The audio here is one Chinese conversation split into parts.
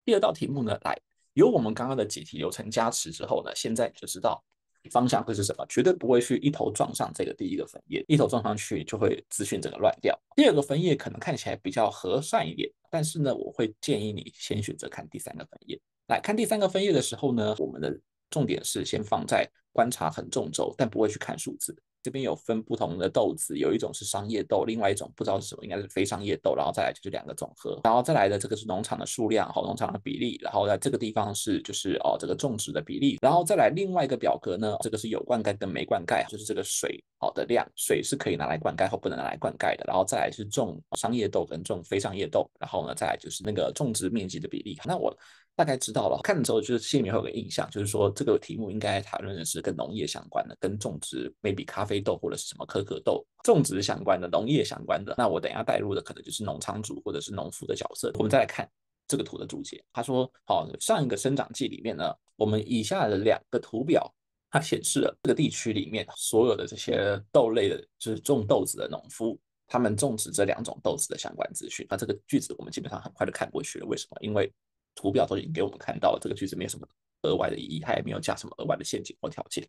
第二道题目呢，来有我们刚刚的解题流程加持之后呢，现在你就知道方向会是什么，绝对不会去一头撞上这个第一个分页，一头撞上去就会资讯整个乱掉。第二个分页可能看起来比较和善一点，但是呢，我会建议你先选择看第三个分页。来看第三个分页的时候呢，我们的重点是先放在观察横纵轴，但不会去看数字。这边有分不同的豆子，有一种是商业豆，另外一种不知道是什么，应该是非商业豆，然后再来就是两个总和，然后再来的这个是农场的数量，农场的比例，然后在这个地方是就是这个种植的比例，然后再来另外一个表格呢，这个是有灌溉跟没灌溉，就是这个水的量，水是可以拿来灌溉或不能拿来灌溉的，然后再来是种商业豆跟种非商业豆，然后呢再来就是那个种植面积的比例。那我大概知道了，看的时候就是心里面会有个印象，就是说这个题目应该讨论的是跟农业相关的，跟种植 maybe 咖啡豆或者是什么可可豆种植相关的、农业相关的。那我等一下带入的可能就是农场主或者是农夫的角色。我们再来看这个图的注解，他说，好，上一个生长季里面呢，我们以下的两个图表。它显示了这个地区里面所有的这些豆类的，就是种豆子的农夫，他们种植这两种豆子的相关资讯。那这个句子我们基本上很快就看过去了，为什么？因为图表都已经给我们看到了，这个句子没有什么额外的意义，它也没有加什么额外的陷阱或条件。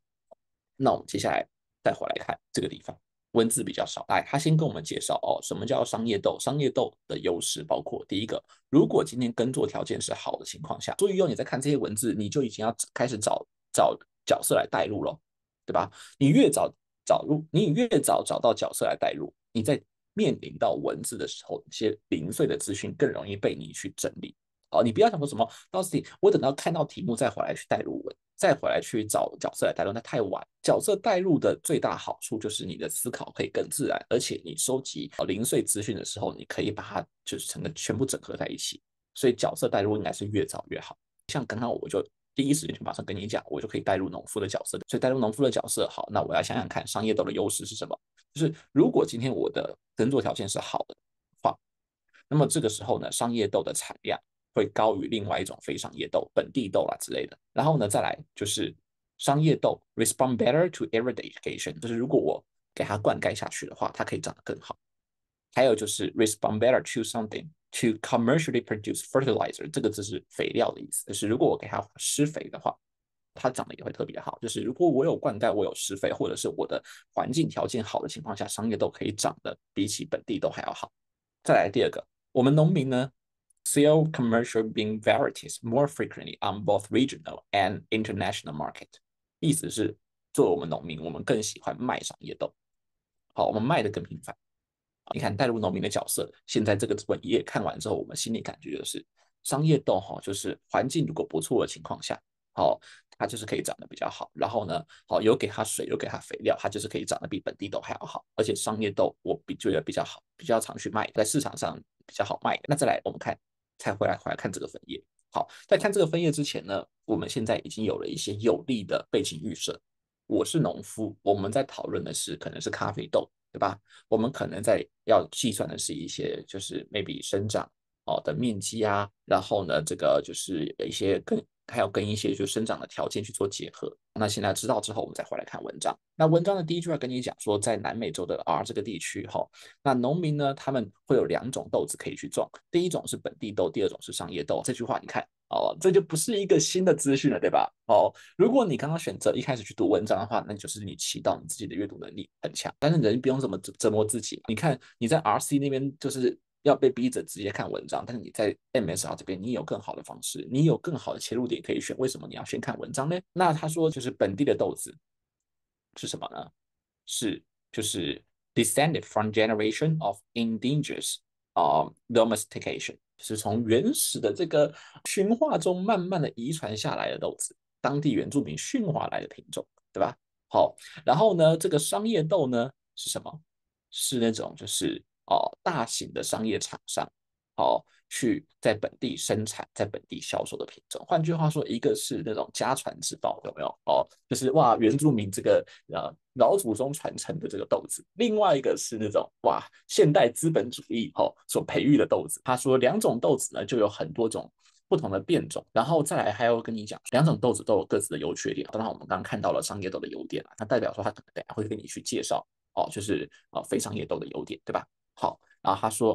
那我们接下来再回来看这个地方，文字比较少。来，他先跟我们介绍什么叫商业豆？商业豆的优势包括第一个，如果今天耕作条件是好的情况下，注意你在看这些文字，你就已经要开始找角色来带入了，对吧？你越早你越早找到角色来带入，你在面临到文字的时候，一些零碎的资讯更容易被你去整理。你不要想说什么，到时我等到看到题目再回来去带入文，再回来去找角色来带入，那太晚。角色带入的最大好处就是你的思考可以更自然，而且你收集零碎资讯的时候，你可以把它就是整个全部整合在一起。所以角色带入应该是越早越好。像刚刚我就第一时间就马上跟你讲，我就可以带入农夫的角色。所以带入农夫的角色，好，那我要想想看商业豆的优势是什么？就是如果今天我的耕作条件是好的话，那么这个时候呢，商业豆的产量会高于另外一种非商业豆、本地豆啦之类的。然后呢，再来就是商业豆 respond better to irrigation，就是如果我给它灌溉下去的话，它可以长得更好。还有就是 respond better to something to commercially produce fertilizer，这个字是肥料的意思，就是如果我给它施肥的话，它长得也会特别好。就是如果我有灌溉，我有施肥，或者是我的环境条件好的情况下，商业豆可以长得比起本地豆还要好。再来第二个，我们农民呢，sell commercial bean varieties more frequently on both regional and international market。意思是，作为我们农民，我们更喜欢卖商业豆。好，我们卖的更频繁。你看带入农民的角色，现在这个本一页看完之后，我们心里感觉就是商业豆就是环境如果不错的情况下，好，它就是可以长得比较好。然后呢，好有给它水，有给它肥料，它就是可以长得比本地豆还要好。而且商业豆我觉得比较好，比较常去卖，在市场上比较好卖。那再来我们看，才回来看这个分页。好，在看这个分页之前呢，我们现在已经有了一些有利的背景预设。我是农夫，我们在讨论的是可能是咖啡豆，对吧？我们可能在要计算的是一些就是 maybe 生长的面积啊，然后呢，这个就是一些还要跟一些就生长的条件去做结合。那现在知道之后，我们再回来看文章。那文章的第一句话跟你讲说，在南美洲的 R 这个地区那农民呢，他们会有两种豆子可以去种，第一种是本地豆，第二种是商业豆。这句话你看这就不是一个新的资讯了，对吧？如果你刚刚选择一开始去读文章的话，那就是你祈祷你自己的阅读能力很强。但是人不用这么折磨自己。你看你在 RC 那边就是要被逼着直接看文章，但是你在 MSR 这边你有更好的方式，你有更好的切入点可以选。为什么你要先看文章呢？那他说就是本地的豆子是什么呢？是就是 descended from generation of indigenous domestication，是从原始的这个驯化中慢慢的遗传下来的豆子，当地原住民驯化来的品种，对吧？好，然后呢，这个商业豆呢是什么？是那种就是大型的商业厂商去在本地生产、在本地销售的品种。换句话说，一个是那种家传之宝，有没有？就是哇，原住民这个老祖宗传承的这个豆子。另外一个是那种哇，现代资本主义所培育的豆子。他说两种豆子呢就有很多种不同的变种，然后再来还要跟你讲，两种豆子都有各自的优缺点。当然，我们刚刚看到了商业豆的优点它代表说他可能等下会跟你去介绍就是非商业豆的优点，对吧？好，然后他说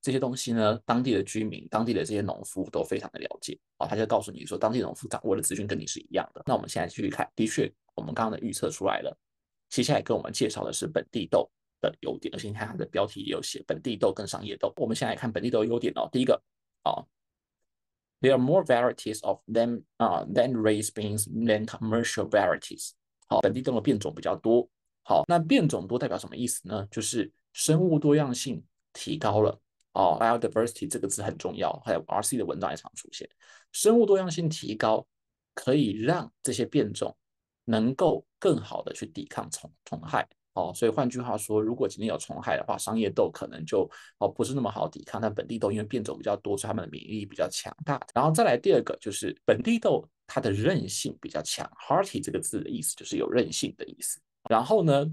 这些东西呢，当地的居民、当地的这些农夫都非常的了解啊，他就告诉你说，当地农夫掌握的资讯跟你是一样的。那我们现在继续看，的确，我们刚刚的预测出来了。接下来跟我们介绍的是本地豆的优点，而且你看它的标题也有写本地豆跟商业豆。我们现在来看本地豆的优点哦。第一个啊，there are more varieties of them than raised beans than commercial varieties。好，本地豆的变种比较多。好，那变种多代表什么意思呢？就是生物多样性提高了。哦，biodiversity 这个字很重要，还有 RC 的文章也常出现。生物多样性提高，可以让这些变种能够更好的去抵抗虫害。哦，所以换句话说，如果今天有虫害的话，商业豆可能就不是那么好抵抗，但本地豆因为变种比较多，所以它们的免疫力比较强大。然后再来第二个就是本地豆它的韧性比较强 ，hardy 这个字的意思就是有韧性的意思。然后呢，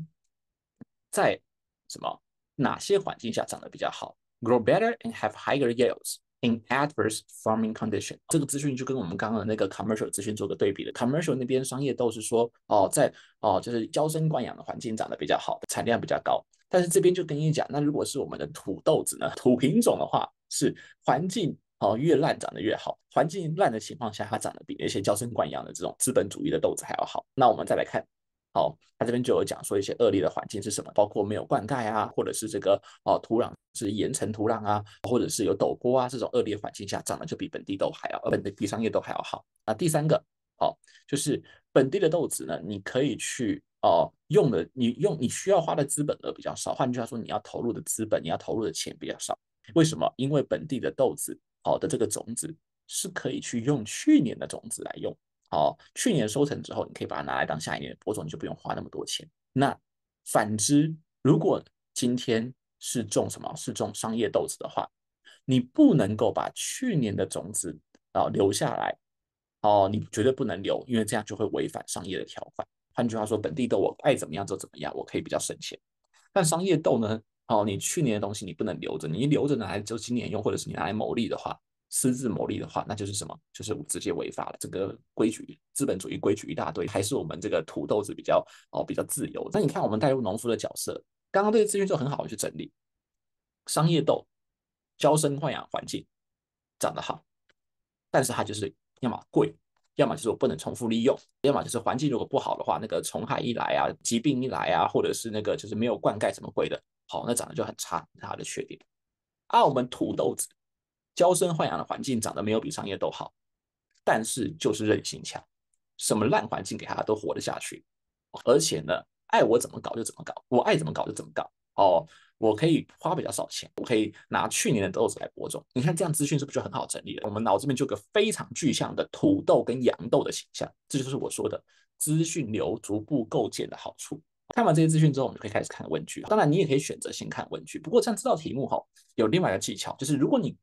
在什么哪些环境下长得比较好？Grow better and have higher yields in adverse farming condition。这个资讯就跟我们刚刚的那个 commercial 资讯做个对比了。commercial 那边商业豆是说在就是娇生惯养的环境长得比较好，产量比较高。但是这边就跟你讲，那如果是我们的土豆子呢，土品种的话是环境越烂长得越好，环境烂的情况下，它长得比那些娇生惯养的这种资本主义的豆子还要好。那我们再来看。好，他这边就有讲说一些恶劣的环境是什么，包括没有灌溉啊，或者是这个土壤是岩层土壤啊，或者是有陡坡啊，这种恶劣环境下长得就比本地豆还要，比商业豆还要好。那第三个，就是本地的豆子呢，你可以去用的，你需要花的资本额比较少，换句话说，你要投入的资本，你要投入的钱比较少。为什么？因为本地的豆子的这个种子是可以去用去年的种子来用。去年收成之后，你可以把它拿来当下一年的播种，你就不用花那么多钱。那反之，如果今天是种什么，是种商业豆子的话，你不能够把去年的种子留下来，你绝对不能留，因为这样就会违反商业的条款。换句话说，本地豆我爱怎么样就怎么样，我可以比较省钱。但商业豆呢，你去年的东西你不能留着，你一留着拿来就今年用，或者是你拿来牟利的话，私自牟利的话，那就是什么？就是直接违法了。这个规矩，资本主义规矩一大堆，还是我们这个土豆子比较自由。那你看，我们带入农夫的角色，刚刚这些资讯就很好的去整理。商业豆娇生惯养环境长得好，但是它就是要么贵，要么就是我不能重复利用，要么就是环境如果不好的话，那个虫害一来啊，疾病一来啊，或者是那个就是没有灌溉什么鬼的，好，那长得就很差，它的缺点。我们土豆子娇生惯养的环境长得没有比商业豆好，但是就是韧性强，什么烂环境给它都活得下去，而且呢，爱我怎么搞就怎么搞，我爱怎么搞就怎么搞。我可以花比较少钱，我可以拿去年的豆子来播种。你看这样资讯是不是就很好整理了？我们脑子里面就有个非常具象的土豆跟洋豆的形象，这就是我说的资讯流逐步构建的好处。看完这些资讯之后，我们就可以开始看问句。当然，你也可以选择先看问句。不过，像这道题目有另外一个技巧，就是如果你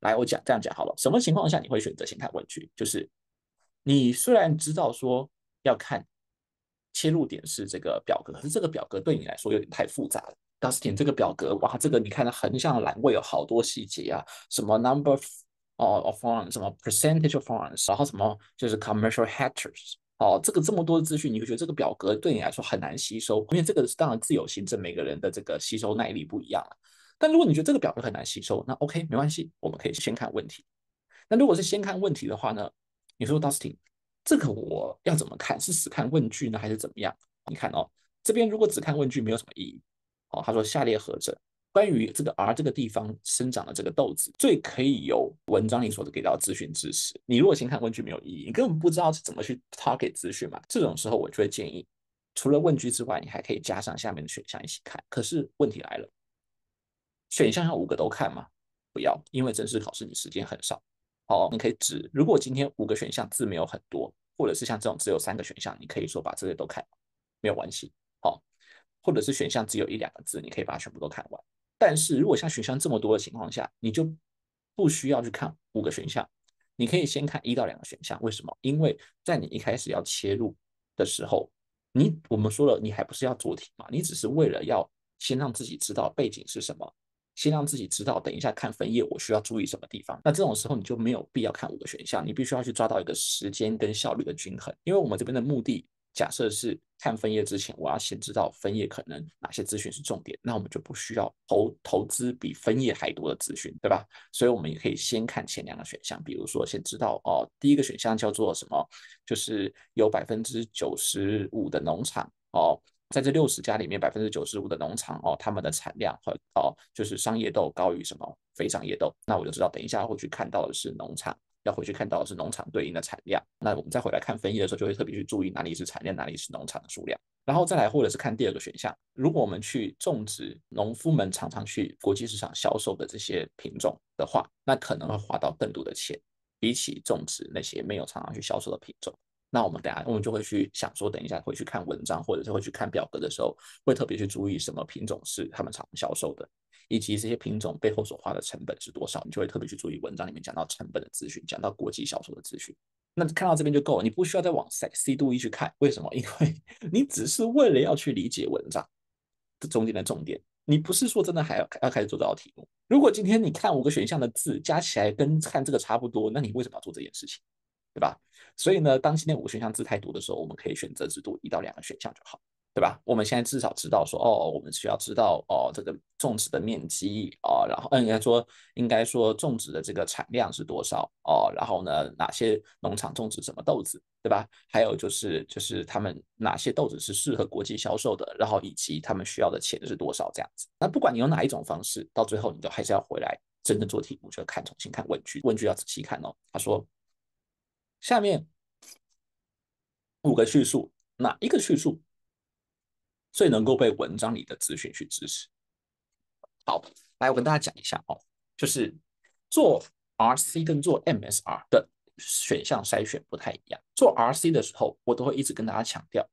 来我这样讲好了，什么情况下你会选择先看问句？就是你虽然知道说要看切入点是这个表格，可是这个表格对你来说有点太复杂了。Dustin 这个表格，哇，这个你看的横向栏位有好多细节啊，什么 number of farms，什么 percentage of farms，然后什么就是 commercial hectares。这个这么多的资讯，你会觉得这个表格对你来说很难吸收，因为这个是当然自由行政，每个人的这个吸收耐力不一样了。但如果你觉得这个表格很难吸收，那 OK 没关系，我们可以先看问题。那如果是先看问题的话呢，你说 Dustin，这个我要怎么看？是只看问句呢，还是怎么样？你看这边如果只看问句没有什么意义。他说下列何者关于这个 R 这个地方生长的这个豆子，最可以由文章里所给到资讯支持。你如果先看问句没有意义，你根本不知道是怎么去 target 资讯嘛。这种时候我就会建议，除了问句之外，你还可以加上下面的选项一起看。可是问题来了，选项要5个都看吗？不要，因为正式考试你时间很少。你可以如果今天5个选项字没有很多，或者是像这种只有3个选项，你可以说把这些都看，没有关系。或者是选项只有1、2个字，你可以把它全部都看完。但是如果像选项这么多的情况下，你就不需要去看5个选项，你可以先看1到2个选项。为什么？因为在你一开始要切入的时候，我们说了，你还不是要做题嘛？你只是为了要先让自己知道背景是什么，先让自己知道等一下看分页我需要注意什么地方。那这种时候你就没有必要看5个选项，你必须要去抓到一个时间跟效率的均衡。因为我们这边的目的假设是看分页之前，我要先知道分页可能哪些资讯是重点，那我们就不需要投资比分页还多的资讯，对吧？所以我们也可以先看前2个选项，比如说先知道第一个选项叫做什么，就是有95%的农场在这60家里面95%的农场它们的产量和就是商业豆高于什么非商业豆，那我就知道等一下会去看到的是农场。要回去看到的是农场对应的产量，那我们再回来看分页的时候，就会特别去注意哪里是产量，哪里是农场的数量，然后再来或者是看第2个选项，如果我们去种植农夫们常常去国际市场销售的这些品种的话，那可能会花到更多的钱，比起种植那些没有常常去销售的品种。那我们就会去想说，等一下回去看文章或者是会去看表格的时候，会特别去注意什么品种是他们常销售的。以及这些品种背后所花的成本是多少，你就会特别去注意文章里面讲到成本的资讯，讲到国际销售的资讯。那看到这边就够了，你不需要再往 C 度 E 去看。为什么？因为你只是为了要去理解文章这中间的重点，你不是说真的还要开始做这道题目。如果今天你看5个选项的字加起来跟看这个差不多，那你为什么要做这件事情？对吧？所以呢，当今天5个选项字太多的时候，我们可以选择只读1到2个选项就好。对吧？我们现在至少知道说，我们需要知道这个种植的面积然后应该说种植的这个产量是多少然后呢，哪些农场种植什么豆子，对吧？还有就是他们哪些豆子是适合国际销售的，然后以及他们需要的钱是多少这样子。那不管你用哪一种方式，到最后你都还是要回来真正做题目，就重新看问句，问句要仔细看哦。他说，下面5个叙述，哪一个叙述最能够被文章里的资讯去支持？好，来我跟大家讲一下就是做 RC 跟做 MSR 的选项筛选不太一样。做 RC 的时候，我都会一直跟大家强调，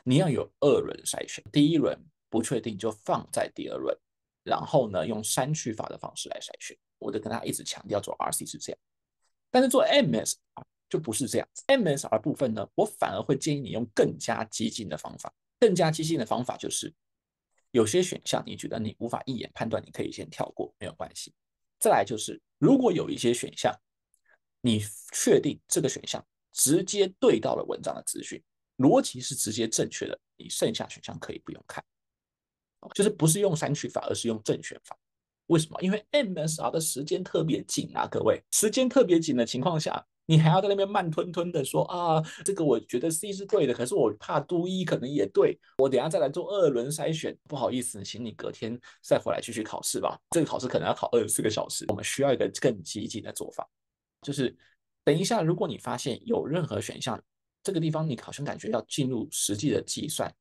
你要有2轮筛选，第1轮不确定就放在第2轮，然后呢用删去法的方式来筛选。我就跟大家一直强调做 RC 是这样，但是做 MSR 就不是这样子。MSR 部分呢，我反而会建议你用更加激进的方法。更加激进的方法就是有些选项你觉得你无法一眼判断，你可以先跳过，没有关系。再来就是，如果有一些选项，你确定这个选项直接对到了文章的资讯，逻辑是直接正确的，你剩下选项可以不用看，就是不是用删去法，而是用正选法。为什么？因为 MSR 的时间特别紧啊，各位，时间特别紧的情况下，你还要在那边慢吞吞的说这个我觉得 C 是对的，可是我怕读一可能也对，我等下再来做2轮筛选，不好意思，请你隔天再回来继续考试吧。这个考试可能要考24个小时，我们需要一个更激进的做法，就是等一下，如果你发现有任何选项，这个地方你好像感觉要进入实际的计算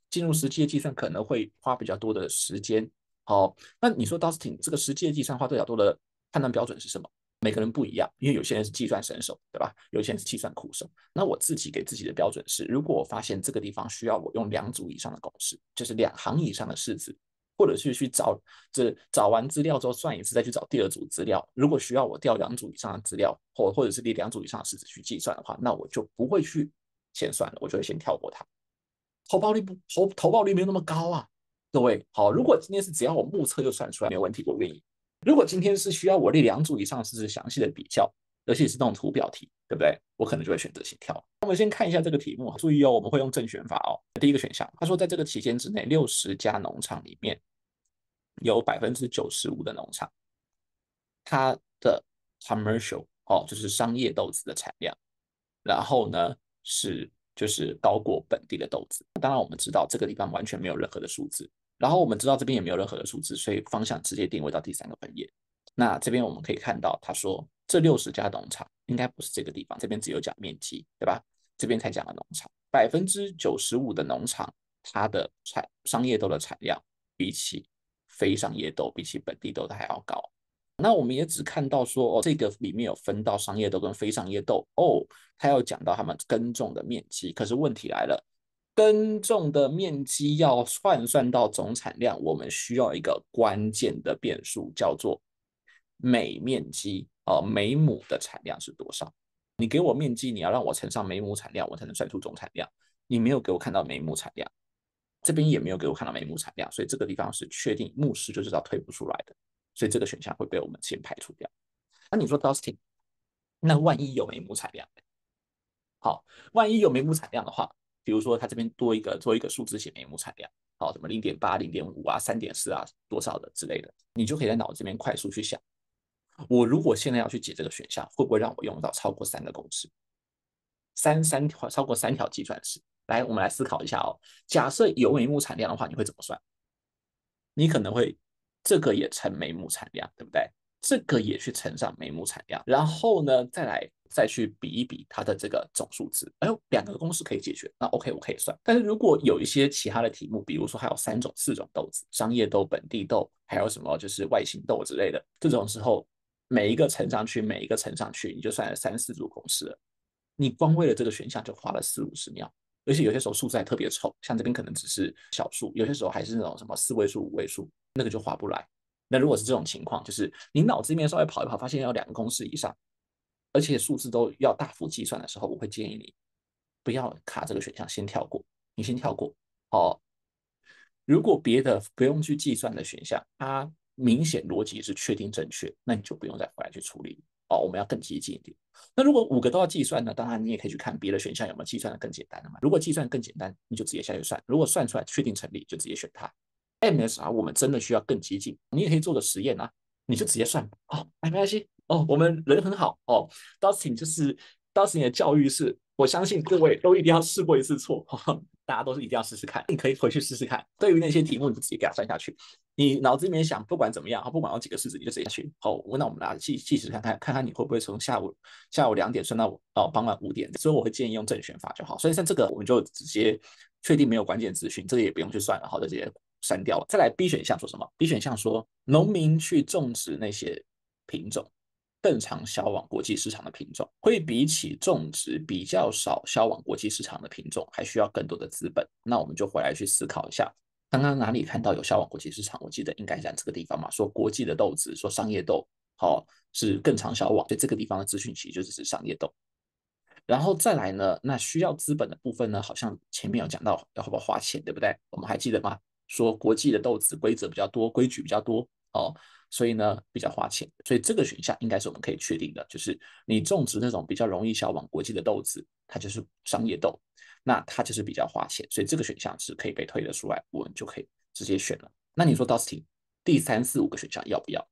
进入实际的计算可能会花比较多的时间。那你说 Dustin 这个实际的计算花比较多的判断标准是什么？每个人不一样，因为有些人是计算神手，对吧？有些人是计算苦手。那我自己给自己的标准是，如果我发现这个地方需要我用2组以上的公式，就是2行以上的式子，或者是去找完资料之后算一次，再去找第2组资料。如果需要我调2组以上的资料，或者是列2组以上的式子去计算的话，那我就不会去先算了，我就会先跳过它。投报率没有那么高啊，各位好。如果今天是只要我目测就算出来没有问题，我愿意。如果今天是需要我列2组以上是详细的比较，而且是那种图表题，对不对？我可能就会选择先跳。我们先看一下这个题目，注意我们会用正选法第一个选项，他说在这个期间之内，60家农场里面有95%的农场，它的 commercial 就是商业豆子的产量，然后呢就是高过本地的豆子。当然我们知道这个地方完全没有任何的数字，然后我们知道这边也没有任何的数字，所以方向直接定位到第3个分页。那这边我们可以看到，他说这60家农场应该不是这个地方，这边只有讲面积，对吧？这边才讲了农场，95%的农场它的商业豆的产量比起非商业豆、比起本地豆的还要高。那我们也只看到说这个里面有分到商业豆跟非商业豆他要讲到他们耕种的面积。可是问题来了，耕种的面积要换算到总产量，我们需要一个关键的变数，叫做每面积每亩的产量是多少？你给我面积，你要让我乘上每亩产量，我才能算出总产量。你没有给我看到每亩产量，这边也没有给我看到每亩产量，所以这个地方是确定目视就知道推不出来的。所以这个选项会被我们先排除掉。那你说 Dustin，那万一有每亩产量，好，万一有每亩产量的话，比如说它这边多一个数字写每亩产量，好，什么0.8、0.5啊、3.4啊，多少的之类的，你就可以在脑子这边快速去想，我如果现在要去解这个选项，会不会让我用到超过3个公式？超过3条计算式。来，我们来思考一下哦。假设有每亩产量的话，你会怎么算？你可能会这个也乘每亩产量，对不对？这个也去乘上每亩产量，然后呢，再去比一比它的这个总数值。哎呦，2个公式可以解决，那 OK 我可以算。但是如果有一些其他的题目，比如说还有3种、4种豆子，商业豆、本地豆，还有什么就是外形豆之类的，这种时候每一个乘上去，每一个乘上去，你就算了3、4组公式了。你光为了这个选项就花了40-50秒。而且有些时候数字还特别丑，像这边可能只是小数，有些时候还是那种什么4位数、5位数，那个就划不来。那如果是这种情况，就是你脑子里面稍微跑一跑，发现要2个公式以上，而且数字都要大幅计算的时候，我会建议你不要卡这个选项，先跳过，你先跳过。哦，如果别的不用去计算的选项，它明显逻辑是确定正确，那你就不用再回来去处理。哦，我们要更激进一点。那如果5个都要计算呢？当然你也可以去看别的选项有没有计算的更简单的嘛。如果计算更简单，你就直接下去算；如果算出来确定成立，就直接选它。MSR 我们真的需要更激进，你也可以做个实验啊，你就直接算哦，没关系哦，我们人很好哦。Dustin 就是Dustin 的教育是，我相信各位都一定要试过一次错，大家都是一定要试试看，你可以回去试试看。对于那些题目，你就直接给它算下去。你脑子里面想，不管怎么样，不管有几个式子，你就直接下去。好，那我们来计时看看，看看你会不会从下午2点算到傍晚5点。所以我会建议用正选法就好。所以像这个，我们就直接确定没有关键资讯，这个也不用去算了，好的，直接删掉了。再来 B 选项说什么？B 选项说农民去种植那些品种更常销往国际市场的品种，会比起种植比较少销往国际市场的品种，还需要更多的资本。那我们就回来去思考一下，刚刚哪里看到有销往国际市场？我记得应该在这个地方嘛，说国际的豆子，说商业豆，好、是更常销往，所以这个地方的资讯其实就只是商业豆。然后再来呢，那需要资本的部分呢，好像前面有讲到要不要花钱，对不对？我们还记得吗？说国际的豆子规则比较多，规矩比较多哦，所以呢比较花钱。所以这个选项应该是我们可以确定的，就是你种植那种比较容易销往国际的豆子，它就是商业豆，那它就是比较花钱，所以这个选项是可以被推得出来，我们就可以直接选了。那你说 Dustin 第3、4、5个选项要不要？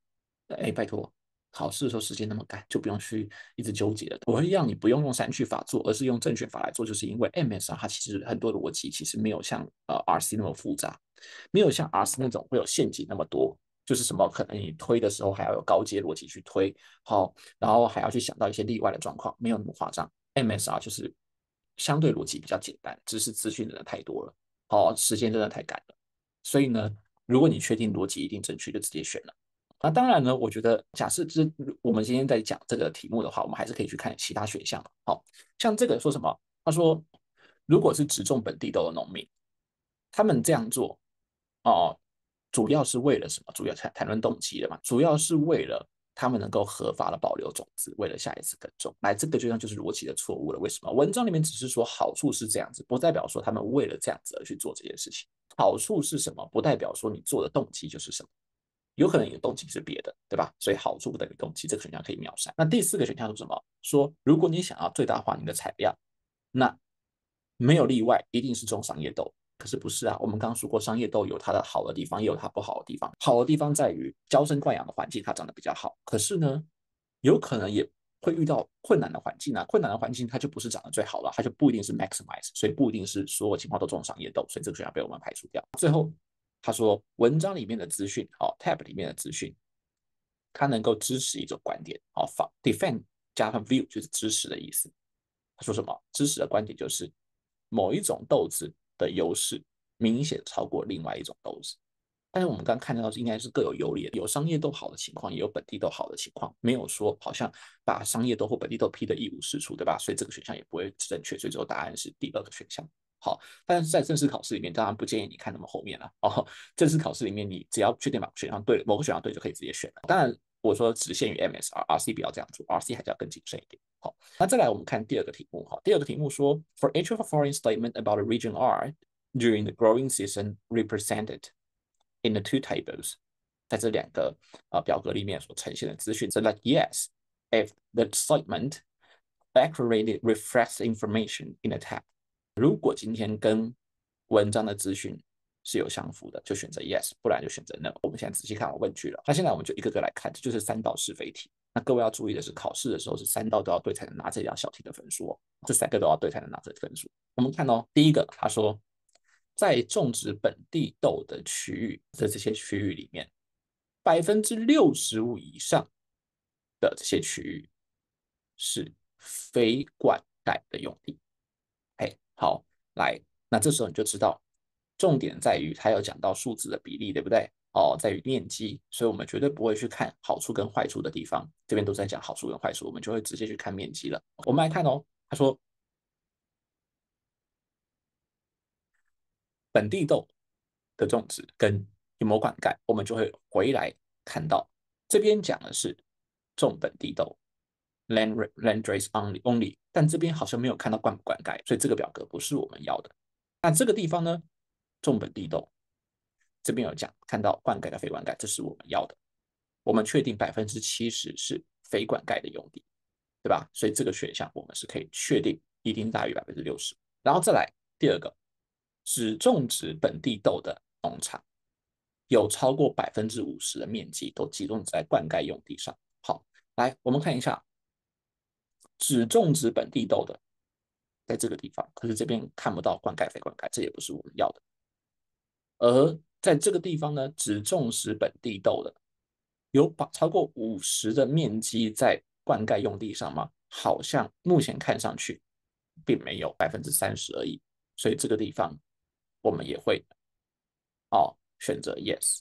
哎，拜托，考试的时候时间那么赶，就不用去一直纠结了。我会让你不用用删去法做，而是用正确法来做，就是因为 MSR 它其实很多逻辑其实没有像RC 那么复杂，没有像 RC 那种会有陷阱那么多。就是什么可能你推的时候还要有高阶逻辑去推，好，然后还要去想到一些例外的状况，没有那么夸张。MSR 就是相对逻辑比较简单，只是资讯真的太多了，好，时间真的太赶了。所以呢，如果你确定逻辑一定正确，就直接选了。那当然呢，我觉得假设我们今天在讲这个题目的话，我们还是可以去看其他选项。好，像这个说什么？他说，如果是只种本地豆的农民，他们这样做哦，主要是为了什么？主要谈论动机了嘛？主要是为了他们能够合法的保留种子，为了下一次耕种。来，这个就像就是逻辑的错误了。为什么？文章里面只是说好处是这样子，不代表说他们为了这样子而去做这件事情。好处是什么？不代表说你做的动机就是什么。有可能你的动机是别的，对吧？所以好处不等于动机，这个选项可以秒删。那第4个选项是什么？说如果你想要最大化你的产量，那没有例外，一定是种商业豆。可是不是啊？我们刚刚说过，商业豆有它的好的地方，也有它不好的地方。好的地方在于娇生惯养的环境，它长得比较好。可是呢，有可能也会遇到困难的环境啊。困难的环境它就不是长得最好了，它就不一定是 maximize，所以不一定是所有情况都种商业豆，所以这个选项被我们排除掉。最后他说，文章里面的资讯，tab 里面的资讯，它能够支持一种观点，defend 加上 view 就是支持的意思。他说什么？支持的观点就是某一种豆子的优势明显超过另外一种豆子。但是我们刚刚看到应该是各有优劣，有商业豆好的情况，也有本地豆好的情况，没有说好像把商业豆或本地豆批的一无是处，对吧？所以这个选项也不会正确，所以最后答案是第2个选项。好，但是在正式考试里面，当然不建议你看那么后面了哦。正式考试里面，你只要确定把选项对了，某个选项对就可以直接选了。当然，我说只限于 MSR，RC 不要这样做，RC 还是要更谨慎一点。好，那再来我们看第2个题目。好，第2个题目说，For each of a foreign statement about a region R during the growing season represented in the two tables，在这2个表格里面所呈现的资讯是 like yes if the statement accurately reflects information in a tab。如果今天跟文章的资讯是有相符的，就选择 yes， 不然就选择 no。我们现在仔细看问句了，那现在我们就一个个来看，这就是3道是非题。那各位要注意的是，考试的时候是3道都要对才能拿这道小题的分数哦，这3个都要对才能拿这分数。我们看哦，第一个他说，在种植本地豆的区域，在这些区域里面，65%以上的这些区域是非灌溉的用地。哎，好，来，那这时候你就知道，重点在于它有讲到数字的比例，对不对？哦，在于面积，所以我们绝对不会去看好处跟坏处的地方，这边都在讲好处跟坏处，我们就会直接去看面积了。我们来看哦，他说本地豆的种植跟有没有灌溉，我们就会回来看到这边讲的是种本地豆 land race only， 但这边好像没有看到灌不灌溉，所以这个表格不是我们要的。那这个地方呢，种本地豆，这边有讲看到灌溉跟非灌溉，这是我们要的。我们确定70%是非灌溉的用地，对吧？所以这个选项我们是可以确定一定大于60%。然后再来第二个，只种植本地豆的农场，有超过50%的面积都集中在灌溉用地上。好，来我们看一下，只种植本地豆的，在这个地方，可是这边看不到灌溉非灌溉，这也不是我们要的。而在这个地方呢，只种植本地豆的，有超过50%的面积在灌溉用地上吗？好像目前看上去并没有30%而已，所以这个地方我们也会选择 yes。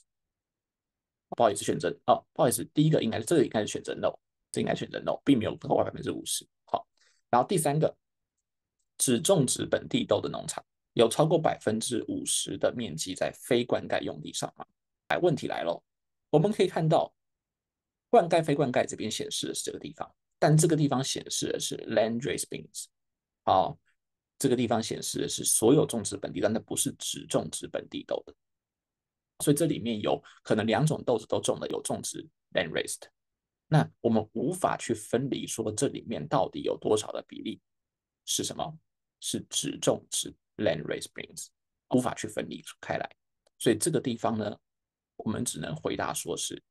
不好意思，选择不好意思，第一个应该是这个应该是选择 no， 这应该选择 no， 并没有超过50%。好，然后第三个，只种植本地豆的农场有超过50%的面积在非灌溉用地上吗？问题来了，我们可以看到灌溉非灌溉这边显示的是这个地方，但这个地方显示的是 land raised beans。这个地方显示的是所有种植本地，但那不是只种植本地豆的。所以这里面有可能2种豆子都种了，有种植 land raised， 那我们无法去分离说这里面到底有多少的比例是什么？是只种植 land raised beans， 无法去分离开来。所以这个地方呢，我们只能回答说是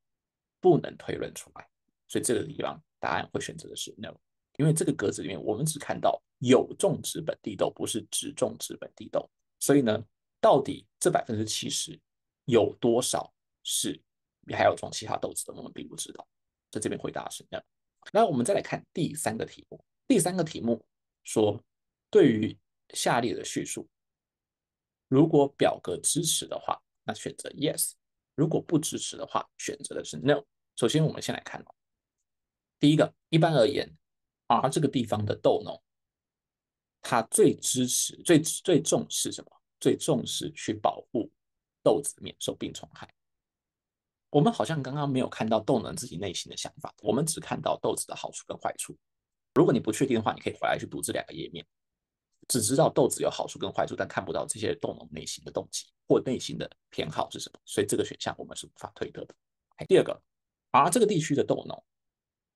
不能推论出来。所以这个地方答案会选择的是 no， 因为这个格子里面我们只看到有种植本地豆，不是只种植本地豆。所以呢，到底这70%有多少是还有种其他豆子的，我们并不知道。在这边回答是那。那我们再来看第三个题目。第三个题目说，对于下列的叙述，如果表格支持的话，那选择 yes；如果不支持的话，选择的是 no。首先，我们先来看第一个，一般而言，R 这个地方的豆农，他最支持、最重视什么？最重视去保护豆子免受病虫害。我们好像刚刚没有看到豆能自己内心的想法，我们只看到豆子的好处跟坏处。如果你不确定的话，你可以回来去读这2个页面，只知道豆子有好处跟坏处，但看不到这些豆农内心的动机或内心的偏好是什么，所以这个选项我们是无法推得的。第二个，而这个地区的豆农，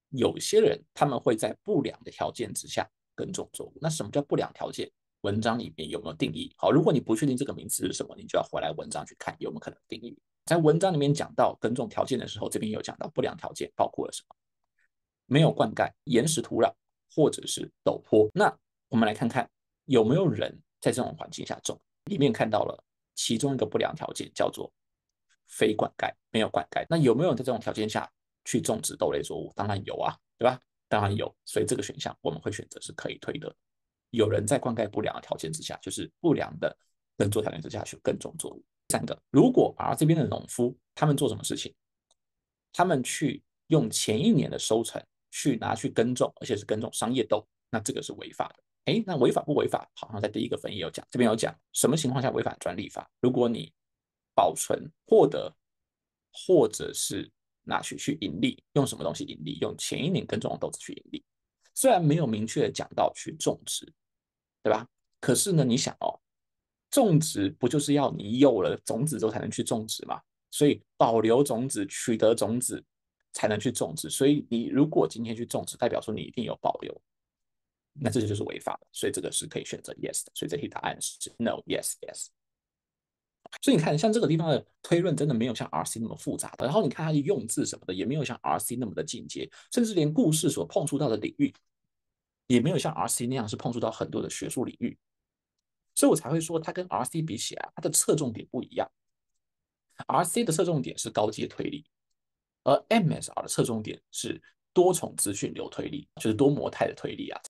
有些人他们会在不良的条件之下耕种作物。那什么叫不良条件？文章里面有没有定义？好，如果你不确定这个名词是什么，你就要回来文章去看有没有可能定义。在文章里面讲到耕种条件的时候，这边有讲到不良条件包括了什么？没有灌溉、岩石土壤或者是陡坡。那我们来看看有没有人在这种环境下种。里面看到了其中一个不良条件叫做非灌溉，没有灌溉。那有没有人在这种条件下去种植豆类作物？当然有啊，对吧？当然有，所以这个选项我们会选择是可以推的。有人在灌溉不良的条件之下，就是不良的耕作条件之下去耕种作物。三个，如果这边的农夫他们做什么事情？他们去用前一年的收成去拿去耕种，而且是耕种商业豆，那这个是违法的。那违法不违法？好像在第一个分页有讲，这边有讲什么情况下违反专利法？如果你保存、获得，或者是拿去盈利，用什么东西盈利？用前一年耕种的豆子去盈利。虽然没有明确的讲到去种植，对吧？可是呢，你想种植不就是要你有了种子之后才能去种植吗？所以保留种子、取得种子才能去种植。所以你如果今天去种植，代表说你一定有保留。那这就是违法的，所以这个是可以选择 yes 的，所以这题答案是 no yes yes。所以你看，像这个地方的推论真的没有像 RC 那么复杂的，然后你看它的用字什么的也没有像 RC 那么的进阶，甚至连故事所碰触到的领域也没有像 RC 那样是碰触到很多的学术领域，所以我才会说它跟 RC 比起来，它的侧重点不一样。RC 的侧重点是高阶推理，而 MSR 的侧重点是多重资讯流推理，就是多模态的推理啊。